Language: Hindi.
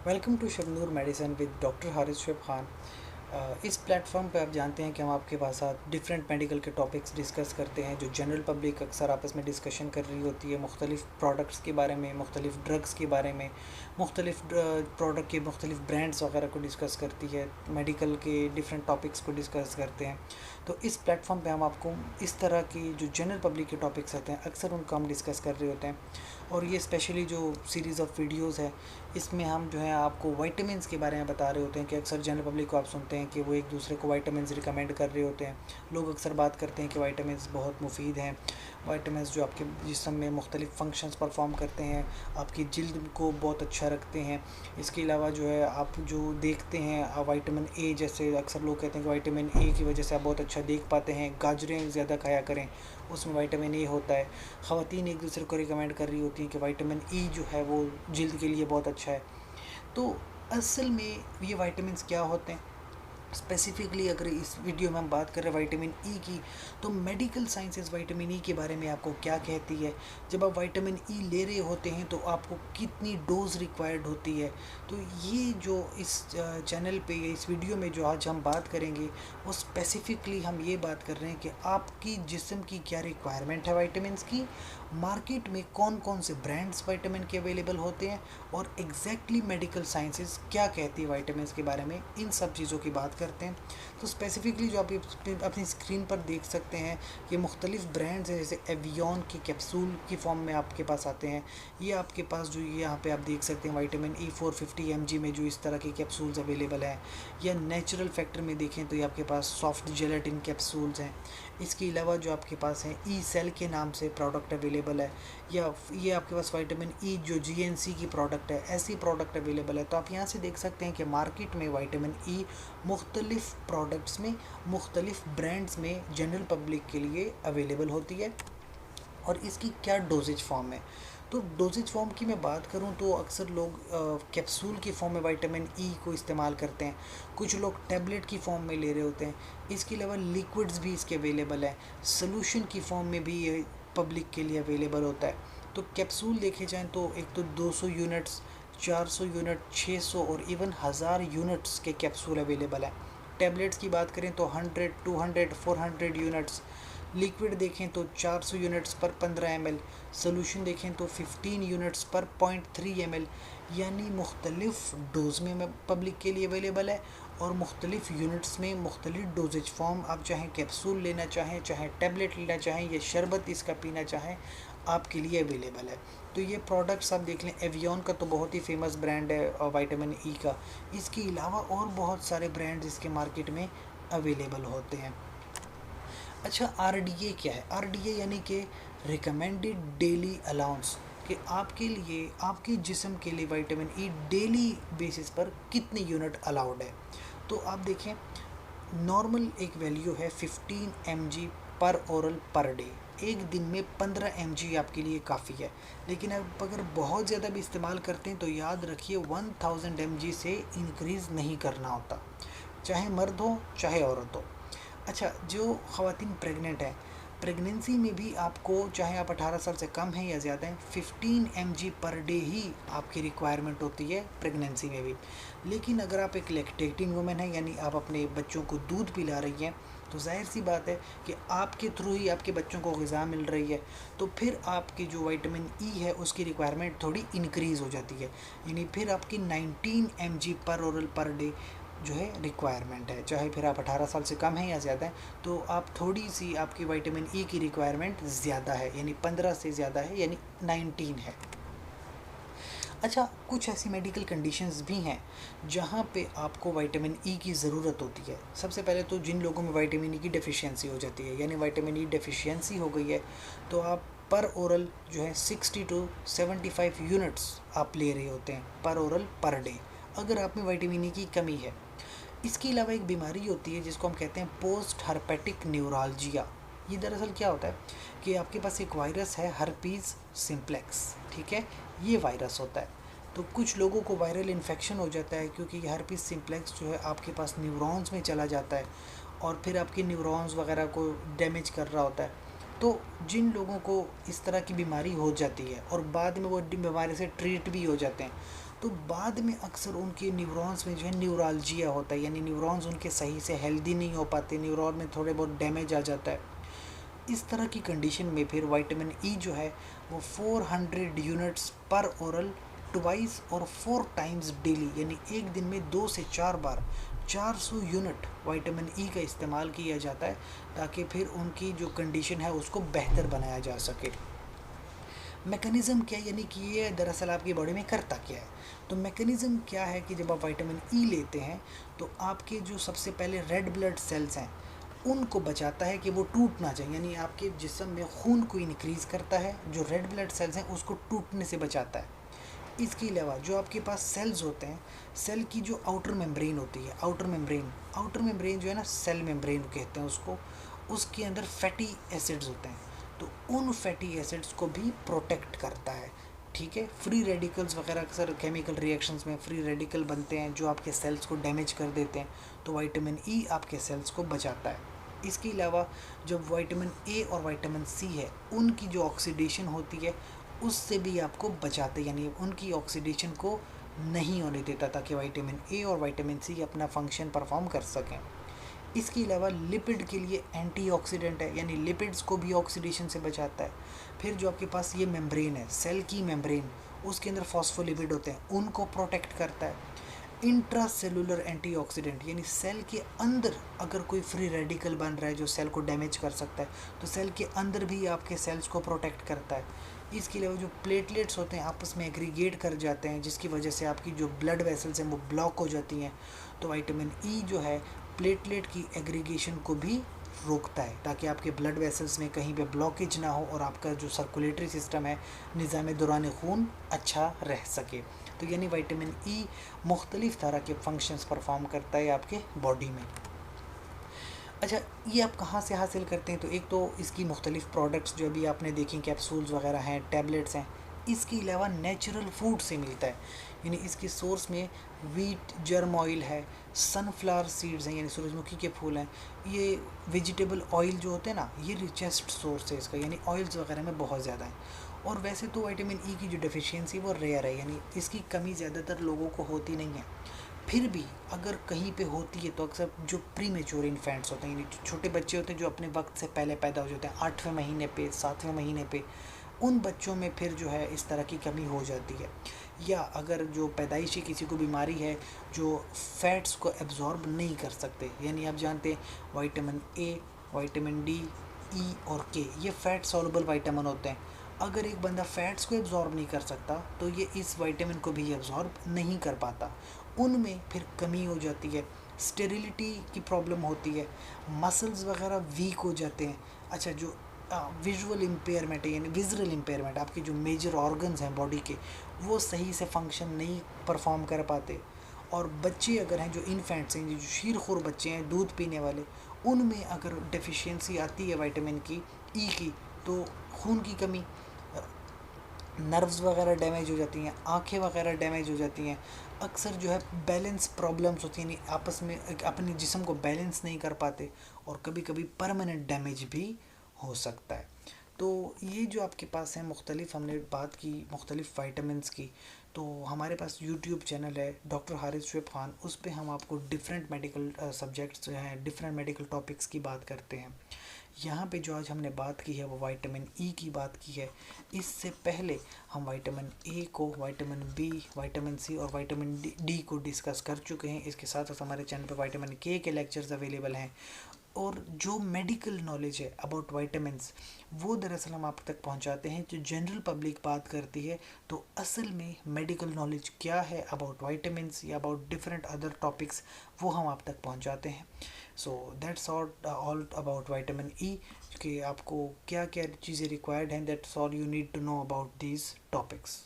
Welcome to Shabnoor medicine with doctor Haris Shoaib Khan. इस प्लेटफॉर्म पे आप जानते हैं कि हम आपके पास डिफरेंट मेडिकल के टॉपिक्स डिस्कस करते हैं जो जनरल पब्लिक अक्सर आपस में डिस्कशन कर रही होती है, मुख्तलिफ़ प्रोडक्ट्स के बारे में, मुख्तलिफ़ ड्रग्स के बारे में, मुख्तलिफ़ प्रोडक्ट के मुख्तलिफ़ ब्रांड्स वगैरह को डिस्कस करती है, मेडिकल के डिफरेंट टॉपिक्स को डिस्कस करते हैं। तो इस प्लेटफॉर्म पे हम आपको इस तरह की जो जनरल पब्लिक के टॉपिक्स होते हैं अक्सर उनको हम डिस्कस कर रहे होते हैं। और ये स्पेशली जो सीरीज़ ऑफ वीडियोज़ है इसमें हम जो है आपको वाइटामिन्स के बारे में बता रहे होते हैं कि अक्सर जनरल पब्लिक को आप सुनते हैं कि वो एक दूसरे को वाइटामिन्स रिकमेंड कर रहे होते हैं। लोग अक्सर बात करते हैं कि वाइटामिन्स बहुत मुफीद हैं, वाइटामिन्स जो आपके जिस्म में मुख्तलिफ़ फंक्शंस परफॉर्म करते हैं, आपकी जिल्द को बहुत अच्छा रखते हैं। इसके अलावा जो है आप जो देखते हैं वाइटामिन ए, जैसे अक्सर लोग कहते हैं कि वाइटामिन ए की वजह से आप बहुत अच्छा देख पाते हैं, गाजरें ज़्यादा खाया करें, उसमें वाइटामिन ए होता है। ख़वातीन एक दूसरे को रिकमेंड कर रही होती हैं कि वाइटामिन ई जो है वो जिल्द के लिए बहुत अच्छा है। तो असल में ये वाइटामिन्स क्या होते हैं स्पेसिफिकली, अगर इस वीडियो में हम बात कर रहे हैं विटामिन ई की, तो मेडिकल साइंसेस विटामिन ई के बारे में आपको क्या कहती है। जब आप विटामिन ई ले रहे होते हैं तो आपको कितनी डोज रिक्वायर्ड होती है। तो ये जो इस चैनल पे या इस वीडियो में जो आज हम बात करेंगे वो स्पेसिफिकली हम ये बात कर रहे हैं कि आपकी जिस्म की क्या रिक्वायरमेंट है विटामिन्स की, मार्केट में कौन कौन से ब्रांड्स विटामिन के अवेलेबल होते हैं और एग्जैक्टली मेडिकल साइंसेस क्या कहती है विटामिन्स के बारे में, इन सब चीज़ों की बात करते हैं। तो स्पेसिफिकली जो आप अपनी स्क्रीन पर देख सकते हैं ये मुख्तलिफ़ ब्रांड्स हैं, जैसे एवियन के कैप्सूल की फॉर्म में आपके पास आते हैं। ये आपके पास जो यहाँ पे आप देख सकते हैं विटामिन ई 450 mg में जो इस तरह के कैप्सूल्स अवेलेबल हैं, या नेचुरल फैक्टर में देखें तो ये आपके पास सॉफ्ट जेलेटिन कैप्सूल्स हैं। इसके अलावा जो आपके पास हैं ई सेल के नाम से प्रोडक्ट अवेलेबल है, या ये आपके पास विटामिन ई जो जीएनसी की प्रोडक्ट है, ऐसी प्रोडक्ट अवेलेबल है। तो आप यहाँ से देख सकते हैं कि मार्केट में विटामिन ई मुख्तलिफ़ प्रोडक्ट्स में, मुख्तलिफ़ ब्रांड्स में जनरल पब्लिक के लिए अवेलेबल होती है। और इसकी क्या डोजेज फॉर्म है, तो डोजेज फॉर्म की मैं बात करूं तो अक्सर लोग कैप्सूल की फॉर्म में विटामिन ई को इस्तेमाल करते हैं, कुछ लोग टैबलेट की फॉर्म में ले रहे होते हैं। इसके अलावा लिक्विड्स भी इसके अवेलेबल है, सोल्यूशन की फॉर्म में भी ये पब्लिक के लिए अवेलेबल होता है। तो कैप्सूल देखे जाएँ तो एक तो 200 यूनिट्स, 400 यूनिट, 600 और इवन 1000 यूनिट्स के कैप्सूल अवेलेबल हैं। टैबलेट्स की बात करें तो 100, 200, 400 यूनिट्स। लिक्विड देखें तो 400 यूनिट्स पर 15 ml, सोल्यूशन देखें तो 15 यूनिट्स पर 0.3 ml। यानी मुख्तलिफ़ डोज में पब्लिक के लिए अवेलेबल है और मुख्तलिफ़ यूनिट्स में मुख्तलिफ़ डोजेज फॉर्म, आप चाहें कैप्सूल लेना चाहें, चाहे टैबलेट लेना चाहें या शरबत इसका पीना चाहें, आपके लिए अवेलेबल है। तो ये प्रोडक्ट्स आप देख लें, एवियन का तो बहुत ही फेमस ब्रांड है विटामिन ई का। इसके अलावा और बहुत सारे ब्रांड्स इसके मार्केट में अवेलेबल होते हैं। अच्छा, आरडीए क्या है? आरडीए यानी कि रिकमेंडेड डेली अलाउंस, कि आपके लिए, आपके जिस्म के लिए विटामिन ई डेली बेसिस पर कितने यूनिट अलाउड है। तो आप देखें, नॉर्मल एक वैल्यू है 15 mg पर ओरल पर डे। एक दिन में 15 mg आपके लिए काफ़ी है। लेकिन अब अगर बहुत ज़्यादा भी इस्तेमाल करते हैं तो याद रखिए 1000 mg से इंक्रीज़ नहीं करना होता, चाहे मर्द हो चाहे औरत हो। अच्छा, जो ख़वातीन प्रेग्नेंट हैं, प्रेगनेंसी में भी आपको, चाहे आप 18 साल से कम हैं या ज़्यादा हैं, 15 mg पर डे ही आपकी रिक्वायरमेंट होती है प्रेगनेंसी में भी। लेकिन अगर आप एक लैक्टेटिंग वुमेन हैं, यानी आप अपने बच्चों को दूध पिला रही हैं, तो जाहिर सी बात है कि आपके थ्रू ही आपके बच्चों को ग़िज़ा मिल रही है, तो फिर आपकी जो विटामिन ई है उसकी रिक्वायरमेंट थोड़ी इंक्रीज़ हो जाती है। यानी फिर आपकी 19 mg पर ओरल पर डे जो है रिक्वायरमेंट है। चाहे फिर आप 18 साल से कम हैं या ज़्यादा हैं, तो आप थोड़ी सी आपकी विटामिन ई की रिक्वायरमेंट ज़्यादा है, यानी 15 से ज़्यादा है, यानी 19 है। अच्छा, कुछ ऐसी मेडिकल कंडीशंस भी हैं जहाँ पे आपको विटामिन ई की ज़रूरत होती है। सबसे पहले तो जिन लोगों में विटामिन ई की डेफिशिएंसी हो जाती है, यानी विटामिन ई डेफिशिएंसी हो गई है, तो आप पर ओरल जो है 60 to 75 यूनिट्स आप ले रहे होते हैं पर ओरल पर डे, अगर आप में विटामिन ई की कमी है। इसके अलावा एक बीमारी होती है जिसको हम कहते हैं पोस्ट हर्पेटिक न्यूरालजिया। ये दरअसल क्या होता है कि आपके पास एक वायरस है, हर्पीज़ सिम्प्लेक्स, ठीक है, ये वायरस होता है। तो कुछ लोगों को वायरल इन्फेक्शन हो जाता है क्योंकि ये हर्पीज़ सिम्प्लेक्स जो है आपके पास न्यूरॉन्स में चला जाता है और फिर आपके न्यूरॉन्स वगैरह को डैमेज कर रहा होता है। तो जिन लोगों को इस तरह की बीमारी हो जाती है और बाद में वो बीमारी से ट्रीट भी हो जाते हैं, तो बाद में अक्सर उनके न्यूरॉन्स में जो है न्यूरालजिया होता है, यानी न्यूरॉन्स उनके सही से हेल्दी नहीं हो पाते, न्यूरॉन में थोड़े बहुत डैमेज आ जाता है। इस तरह की कंडीशन में फिर विटामिन ई जो है वो 400 यूनिट्स पर ओरल ट्वाइस और 4 टाइम्स डेली, यानी एक दिन में 2 से 4 बार 400 यूनिट विटामिन ई का इस्तेमाल किया जाता है, ताकि फिर उनकी जो कंडीशन है उसको बेहतर बनाया जा सके। मैकेनिज़्म क्या है, यानी कि ये दरअसल आपकी बॉडी में करता क्या है। तो मैकेनिज़्म क्या है कि जब आप विटामिन ई लेते हैं तो आपके जो सबसे पहले रेड ब्लड सेल्स हैं उनको बचाता है कि वो टूट ना जाए, यानी आपके जिस्म में खून को इंक्रीज़ करता है, जो रेड ब्लड सेल्स हैं उसको टूटने से बचाता है। इसके अलावा जो आपके पास सेल्स होते हैं, सेल की जो आउटर मेम्ब्रेन होती है, आउटर मेम्ब्रेन जो है ना, सेल मेम्ब्रेन कहते हैं उसको, उसके अंदर फैटी एसिड्स होते हैं, तो उन फैटी एसिड्स को भी प्रोटेक्ट करता है। ठीक है, फ्री रेडिकल्स वगैरह अक्सर केमिकल रिएक्शंस में फ्री रेडिकल बनते हैं जो आपके सेल्स को डैमेज कर देते हैं, तो विटामिन ई आपके सेल्स को बचाता है। इसके अलावा जब विटामिन ए और विटामिन सी है उनकी जो ऑक्सीडेशन होती है उससे भी आपको बचाते, यानी उनकी ऑक्सीडेशन को नहीं होने देता, ताकि विटामिन ए और विटामिन सी अपना फंक्शन परफॉर्म कर सकें। इसके अलावा लिपिड के लिए एंटीऑक्सीडेंट है, यानी लिपिड्स को भी ऑक्सीडेशन से बचाता है। फिर जो आपके पास ये मेम्ब्रेन है, सेल की मेम्ब्रेन, उसके अंदर फॉस्फोलिपिड होते हैं, उनको प्रोटेक्ट करता है। इंट्रा सेलुलर एंटीऑक्सीडेंट, यानी सेल के अंदर अगर कोई फ्री रेडिकल बन रहा है जो सेल को डैमेज कर सकता है, तो सेल के अंदर भी आपके सेल्स को प्रोटेक्ट करता है। इसके अलावा जो प्लेटलेट्स होते हैं आपस में एग्रीगेट कर जाते हैं, जिसकी वजह से आपकी जो ब्लड वेसल्स हैं वो ब्लॉक हो जाती हैं, तो विटामिन ई जो है प्लेटलेट की एग्रीगेशन को भी रोकता है, ताकि आपके ब्लड वेसल्स में कहीं पे ब्लॉकेज ना हो और आपका जो सर्कुलेटरी सिस्टम है, निज़ाम दौरान खून अच्छा रह सके। तो यानी विटामिन ई मुख्तलिफ़ तरह के फंक्शंस परफॉर्म करता है आपके बॉडी में। अच्छा, ये आप कहाँ से हासिल करते हैं? तो एक तो इसकी मुख्तलिफ़ प्रोडक्ट्स जो अभी आपने देखी, कैप्सूल्स वगैरह हैं, टैबलेट्स हैं। इसके अलावा नेचुरल फूड से मिलता है, यानी इसके सोर्स में वीट जर्म ऑयल है, सनफ्लावर सीड्स हैं यानी सूरजमुखी के फूल हैं, ये वेजिटेबल ऑयल जो होते हैं ना, ये रिचेस्ट सोर्स है इसका, यानी ऑयल्स वगैरह में बहुत ज़्यादा है। और वैसे तो विटामिन ई की जो डेफिशिएंसी वो रेयर है, यानी इसकी कमी ज़्यादातर लोगों को होती नहीं है। फिर भी अगर कहीं पे होती है तो अक्सर जो प्री मेच्योर इन्फेंट्स होते हैं, यानी छोटे बच्चे होते हैं जो अपने वक्त से पहले पैदा हो जाते हैं, 8वें महीने पे, 7वें महीने पे, उन बच्चों में फिर जो है इस तरह की कमी हो जाती है। या अगर जो पैदाइशी किसी को बीमारी है जो फैट्स को एब्जॉर्ब नहीं कर सकते, यानी आप जानते हैं विटामिन ए, विटामिन डी, ई और के, ये फैट सॉल्युबल विटामिन होते हैं। अगर एक बंदा फैट्स को एब्जॉर्ब नहीं कर सकता तो ये इस विटामिन को भी एब्जॉर्ब नहीं कर पाता, उनमें फिर कमी हो जाती है, स्टेरिलिटी की प्रॉब्लम होती है, मसल्स वगैरह वीक हो जाते हैं। अच्छा, जो विजुअल इम्पेयरमेंट है, यानी विजुअल इम्पेयरमेंट, आपके जो मेजर ऑर्गन्स हैं बॉडी के वो सही से फंक्शन नहीं परफॉर्म कर पाते। और बच्चे अगर हैं जो इन्फेंट्स हैं, जो शीरखोर बच्चे हैं दूध पीने वाले, उनमें अगर डेफिशिएंसी आती है विटामिन की, ई की, तो खून की कमी, नर्व्स वगैरह डैमेज हो जाती हैं, आंखें वगैरह डैमेज हो जाती हैं। अक्सर जो है बैलेंस प्रॉब्लम्स होती हैं, यानी आपस में अपने जिस्म को बैलेंस नहीं कर पाते, और कभी कभी परमानेंट डैमेज भी हो सकता है। तो ये जो आपके पास है मुख्तलिफ, हमने बात की मुख्तलिफ वाइटामिन्स की, तो हमारे पास यूट्यूब चैनल है डॉक्टर हारिस शुएब खान, उस पर हम आपको डिफरेंट मेडिकल सब्जेक्ट्स जो हैं, डिफरेंट मेडिकल टॉपिक्स की बात करते हैं। यहाँ पे जो आज हमने बात की है वो विटामिन ई की बात की है। इससे पहले हम विटामिन ए को, विटामिन बी, विटामिन सी और विटामिन डी को डिस्कस कर चुके हैं। इसके साथ साथ हमारे चैनल पर विटामिन के लेक्चर्स अवेलेबल हैं। और जो मेडिकल नॉलेज है अबाउट वाइटामिन्स वो दरअसल हम आप तक पहुंचाते हैं। जो जनरल पब्लिक बात करती है तो असल में मेडिकल नॉलेज क्या है अबाउट वाइटामिन्स या अबाउट डिफरेंट अदर टॉपिक्स, वो हम आप तक पहुंचाते हैं। So that's all about vitamin E, कि आपको क्या क्या चीज़ें रिक्वायर्ड हैं, that's all you need to know about these topics.